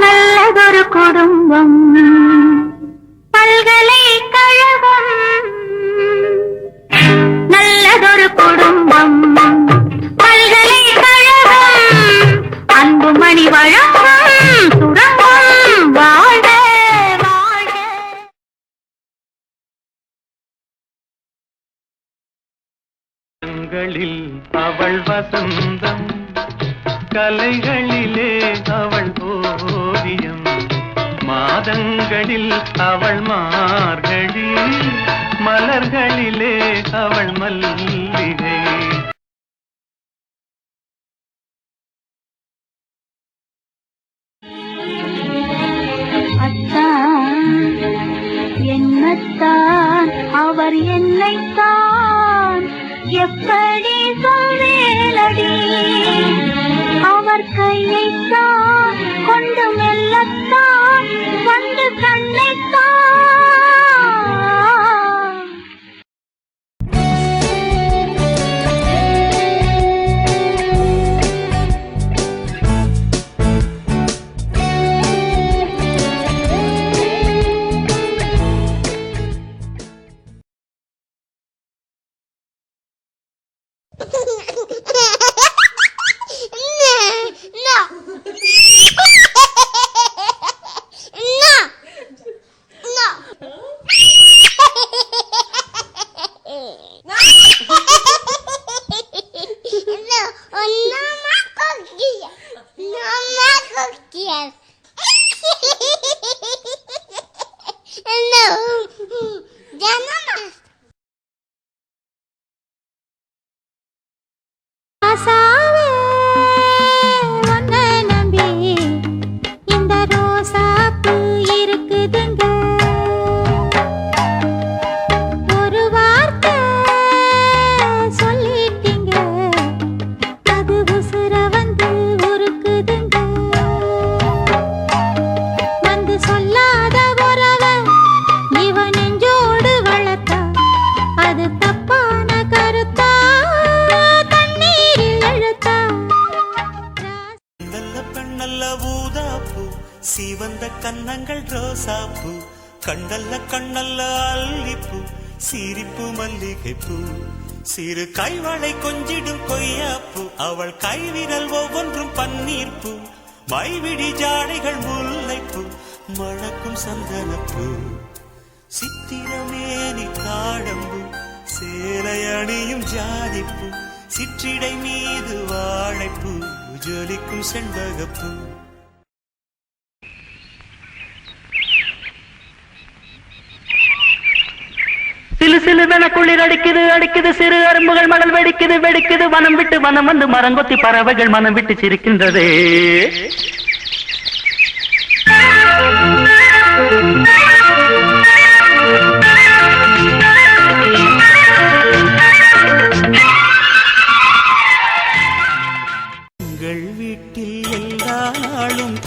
நல்லதொரு குடும்பம் பல்கலைக்கழகம், நல்லதொரு குடும்பம் பல்கலைக்கழகம், அன்புமணி வழங்கும் சுரங்கம் வாழ்க வாழ்க. அவள் வசந்தம், கலைகளிலே அவள் ஓவியம், மாதங்களில் அவள் மார்கழி, மலர்களிலே அவள் மல்லிகை. அத்தான் என்னத்தான் அவர் என்னைத்தான் எப்படி சொல்வேலடி, அவர் கையைத்தான் கொண்டு மெல்லத்தான் வந்து கண்ணைத்தான். சிவந்த கன்னங்கள் ரோசாப்பூ, கண்ணல்ல கண்ணல்ல அல்லிப்பூ, சிரிப்பு மல்லிகைப்பூ, சிறு கைவளை கொஞ்சிடும் கொய்யாப்பூ, அவள் கைவிரல் ஒவ்வொன்றும் பன்னீர்ப்பூ, மைவிடி ஜாடைகள் முல்லைப்பூ, மணக்கும் சந்தனப்பூ, சித்திரமேனி தாழம்பூ, சேலை அணியும் ஜாதிப்பூ, சிற்றிடை மீது வாழைப்பூ, ஜொலிக்கும் செண்பகப்பூ. சிலு சிலுவென குளிர் அடிக்குது அடிக்குது, சிறு அரும்புகள் மடல் வெடிக்குது வெடிக்குது, வனம் விட்டு வனம் வந்து மரங்கொத்தி பறவைகள் மனம் விட்டு சிரிக்கின்றதே. உங்கள் வீட்டில் எல்லா நாளும்